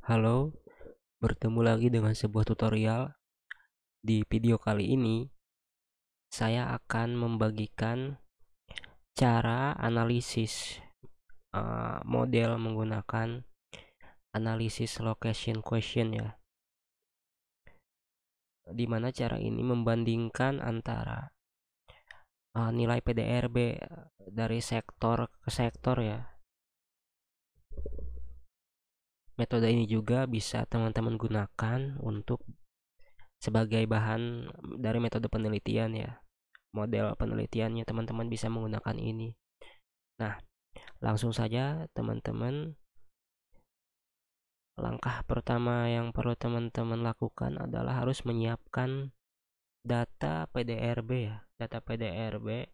Halo, bertemu lagi dengan sebuah tutorial. Di video kali ini, saya akan membagikan cara analisis model menggunakan analisis location question ya. Dimana cara ini membandingkan antara nilai PDRB dari sektor ke sektor ya. Metode ini juga bisa teman-teman gunakan untuk sebagai bahan dari metode penelitian ya. Model penelitiannya teman-teman bisa menggunakan ini. Nah, langsung saja teman-teman, langkah pertama yang perlu teman-teman lakukan adalah harus menyiapkan data PDRB ya, data PDRB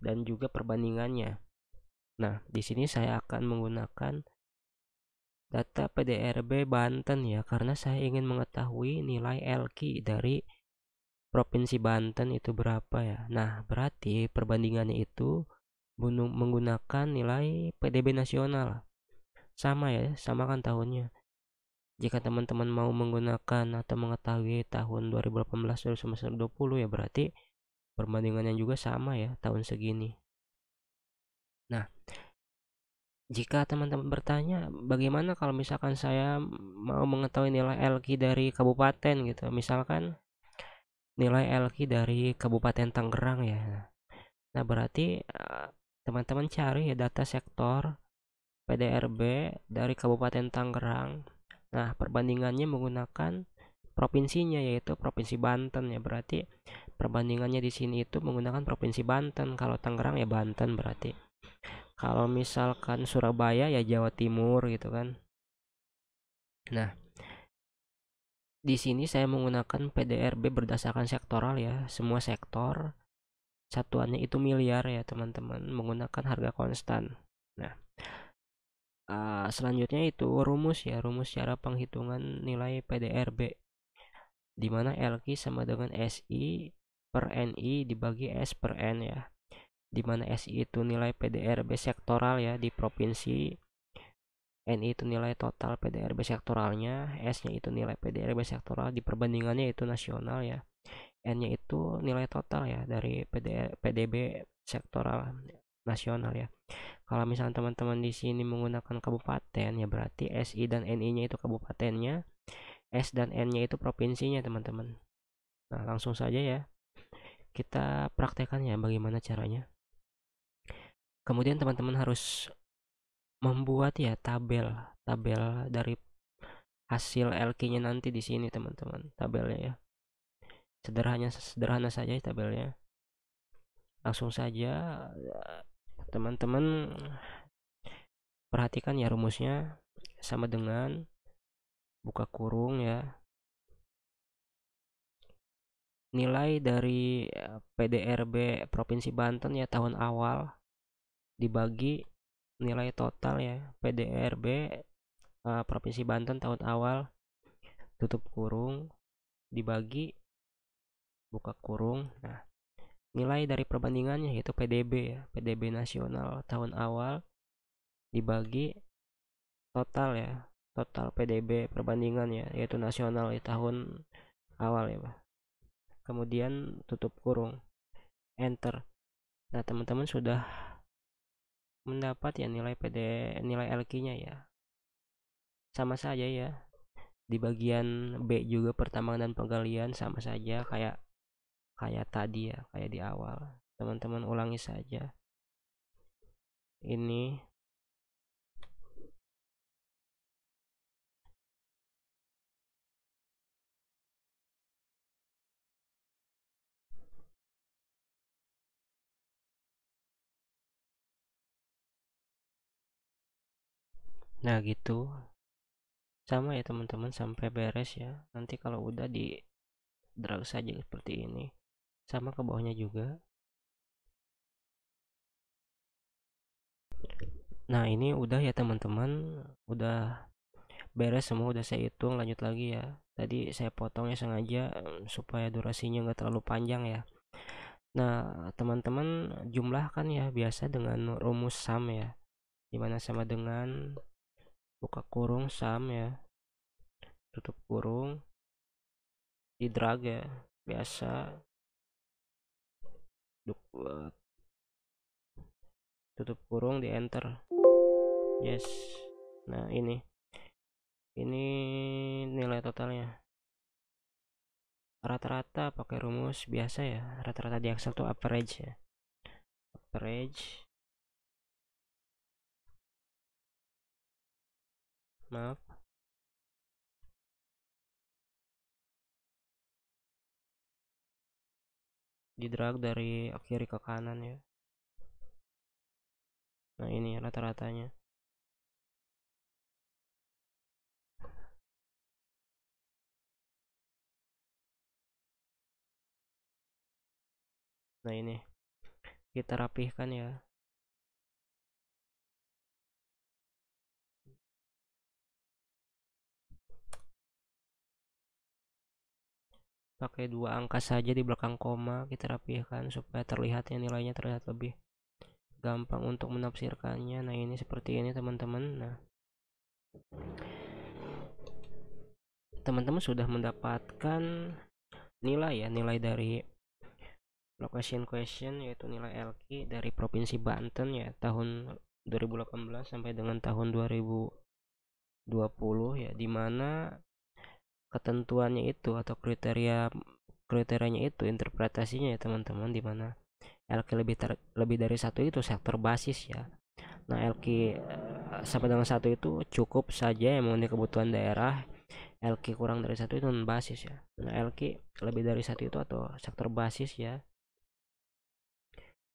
dan juga perbandingannya. Nah, di sini saya akan menggunakan data PDRB Banten ya, karena saya ingin mengetahui nilai LQ dari Provinsi Banten itu berapa ya. Nah, berarti perbandingannya itu menggunakan nilai PDB nasional. Sama ya, sama kan tahunnya. Jika teman-teman mau menggunakan atau mengetahui tahun 2018 2020 ya, berarti perbandingannya juga sama ya, tahun segini. Nah, jika teman-teman bertanya bagaimana kalau misalkan saya mau mengetahui nilai LQ dari kabupaten gitu, misalkan nilai LQ dari Kabupaten Tangerang ya. Nah, berarti teman-teman cari ya data sektor PDRB dari Kabupaten Tangerang. Nah, perbandingannya menggunakan provinsinya, yaitu Provinsi Banten ya. Berarti perbandingannya di sini itu menggunakan Provinsi Banten. Kalau Tangerang ya Banten berarti. Kalau misalkan Surabaya ya Jawa Timur gitu kan. Nah, di sini saya menggunakan PDRB berdasarkan sektoral ya. Semua sektor satuannya itu miliar ya teman-teman, menggunakan harga konstan. Nah, selanjutnya itu rumus ya, rumus cara penghitungan nilai PDRB, di mana LQ sama dengan SI per NI dibagi S per N ya, di mana SI itu nilai PDRB sektoral ya di provinsi, NI itu nilai total PDRB sektoralnya, S-nya itu nilai PDRB sektoral di perbandingannya itu nasional ya, N-nya itu nilai total ya dari PDB sektoral nasional ya. Kalau misalnya teman-teman di sini menggunakan kabupaten ya, berarti SI dan NI-nya itu kabupatennya, S dan N-nya itu provinsinya, teman-teman. Nah, langsung saja ya. Kita praktekkan ya bagaimana caranya. Kemudian teman-teman harus membuat ya tabel, tabel dari hasil LQ-nya nanti di sini, teman-teman. Tabelnya ya. Sederhana saja tabelnya. Langsung saja teman-teman perhatikan ya rumusnya, sama dengan buka kurung ya, nilai dari PDRB Provinsi Banten ya tahun awal dibagi nilai total ya PDRB Provinsi Banten tahun awal, tutup kurung, dibagi buka kurung. Nah, nilai dari perbandingannya yaitu PDB ya, PDB nasional tahun awal dibagi total ya, total PDB perbandingan ya, yaitu nasional di tahun awal ya, Pak. Kemudian tutup kurung, enter. Nah, teman-teman sudah mendapat ya nilai nilai LQ-nya ya. Sama saja ya. Di bagian B juga pertambangan dan penggalian sama saja kayak kayak tadi ya, kayak di awal. Teman-teman ulangi saja. Ini nah gitu. Sama ya teman-teman sampai beres ya. Nanti kalau udah di drag saja seperti ini. Sama ke bawahnya juga. Nah, ini udah ya teman-teman. Udah beres semua, udah saya hitung. Lanjut lagi ya. Tadi saya potongnya sengaja supaya durasinya nggak terlalu panjang ya. Nah, teman-teman jumlahkan ya biasa dengan rumus sum ya. Dimana sama dengan buka kurung sum ya. tutup kurung, di drag ya biasa, tutup kurung, di enter, yes. Nah ini nilai totalnya. Rata-rata pakai rumus biasa ya, rata-rata di Excel tuh average ya, average, maaf, di drag dari kiri ke kanan ya. Nah ini rata-ratanya. Nah ini kita rapihkan ya. Pakai 2 angka saja di belakang koma, kita rapihkan supaya terlihatnya nilainya terlihat lebih gampang untuk menafsirkannya. Nah ini seperti ini teman-teman. Nah teman-teman sudah mendapatkan nilai ya, nilai dari location question, yaitu nilai LQ dari Provinsi Banten ya, tahun 2018 sampai dengan tahun 2020 ya, dimana ketentuannya itu atau kriterianya itu interpretasinya ya teman-teman, dimana LQ lebih dari satu itu sektor basis ya. Nah LQ sampai dengan satu itu cukup saja yang memenuhi kebutuhan daerah. LQ kurang dari satu itu non basis ya. Nah LQ lebih dari satu itu atau sektor basis ya,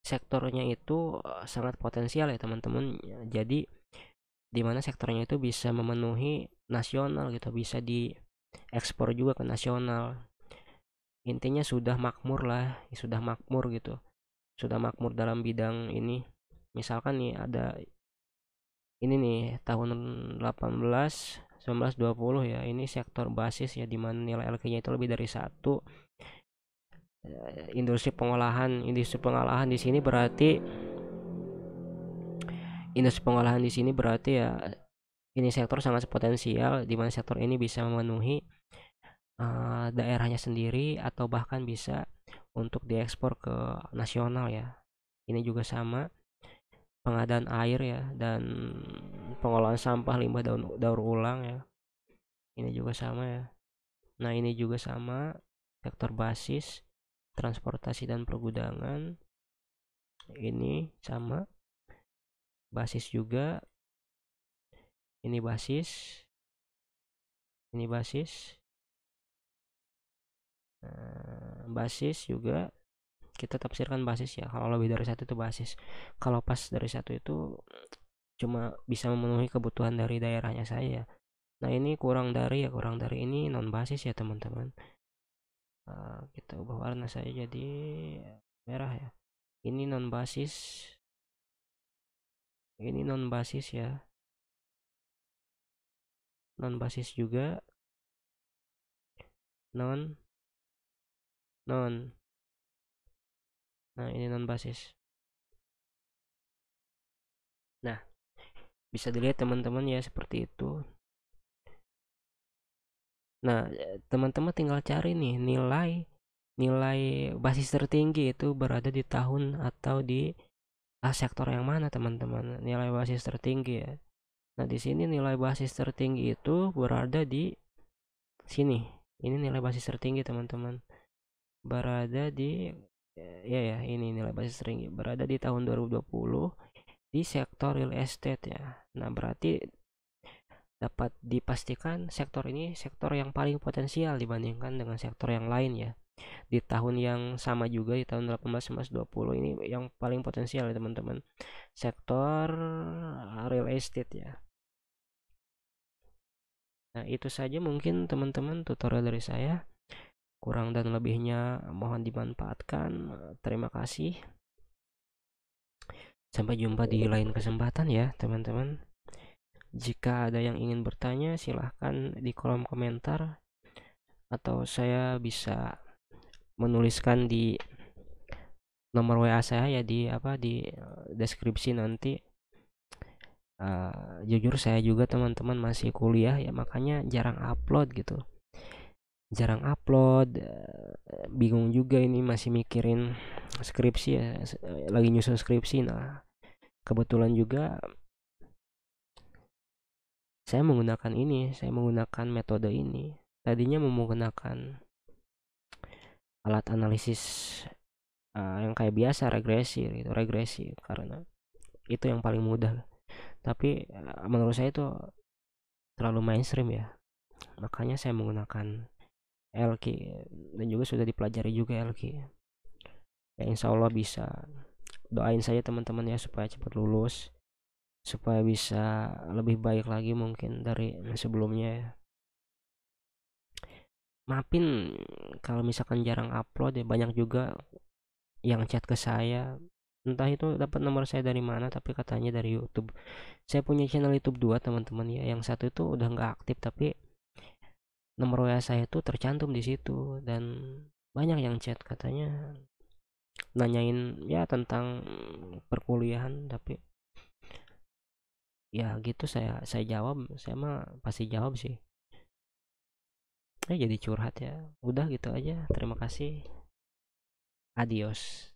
sektornya itu sangat potensial ya teman-teman. Jadi dimana sektornya itu bisa memenuhi nasional gitu, bisa diekspor juga ke nasional. Intinya sudah makmur lah, sudah makmur gitu, sudah makmur dalam bidang ini. Misalkan nih ada ini nih tahun 18, 19, 20 ya, ini sektor basis ya, dimana nilai LQ-nya itu lebih dari satu. Industri pengolahan di sini berarti ya, ini sektor sangat potensial, di mana sektor ini bisa memenuhi daerahnya sendiri atau bahkan bisa untuk diekspor ke nasional ya. Ini juga sama, pengadaan air ya, dan pengolahan sampah limbah daur ulang ya. Ini juga sama ya. Nah ini juga sama, sektor basis transportasi dan pergudangan. Ini sama, basis juga. Ini basis, ini basis. Basis juga kita tafsirkan basis ya, kalau lebih dari satu itu basis, kalau pas dari satu itu cuma bisa memenuhi kebutuhan dari daerahnya saya. Nah ini kurang dari ini non basis ya teman-teman. Kita ubah warna saya jadi merah ya, ini non basis, ini non basis ya, non basis juga, non. Nah ini non basis. Nah bisa dilihat teman-teman ya seperti itu. Nah teman-teman tinggal cari nih nilai basis tertinggi itu berada di tahun atau di sektor yang mana teman-teman, nilai basis tertinggi ya. Nah di sini nilai basis tertinggi itu berada di sini. Ini nilai basis tertinggi teman-teman, berada di ya ini nilai basis tertinggi berada di tahun 2020 di sektor real estate ya. Nah berarti dapat dipastikan sektor ini sektor yang paling potensial dibandingkan dengan sektor yang lain ya. Di tahun yang sama juga, di tahun 18, 19, 20 ini yang paling potensial ya teman-teman, sektor real estate ya. Nah itu saja mungkin teman-teman tutorial dari saya, kurang dan lebihnya mohon dimanfaatkan. Terima kasih, sampai jumpa di lain kesempatan ya teman-teman. Jika ada yang ingin bertanya silahkan di kolom komentar, atau saya bisa menuliskan di nomor WA saya ya, di deskripsi nanti. Jujur saya juga teman-teman masih kuliah ya, makanya jarang upload gitu, bingung juga ini, masih mikirin skripsi ya, lagi nyusun skripsi. Nah, kebetulan juga saya menggunakan metode ini. Tadinya mau menggunakan alat analisis yang kayak biasa, regresi karena itu yang paling mudah. Tapi menurut saya itu terlalu mainstream ya. Makanya saya menggunakan LQ, dan juga sudah dipelajari juga LQ. Ya insya Allah bisa. Doain saja teman-teman ya supaya cepat lulus, supaya bisa lebih baik lagi mungkin dari sebelumnya ya. Maafin kalau misalkan jarang upload ya, banyak juga yang chat ke saya, entah itu dapat nomor saya dari mana, tapi katanya dari YouTube. Saya punya channel YouTube 2 teman-teman ya, yang satu itu udah nggak aktif, tapi nomor WA saya itu tercantum di situ, dan banyak yang chat katanya nanyain ya tentang perkuliahan. Tapi ya gitu, saya jawab, saya mah pasti jawab sih. Jadi curhat ya, udah gitu aja, terima kasih, adios.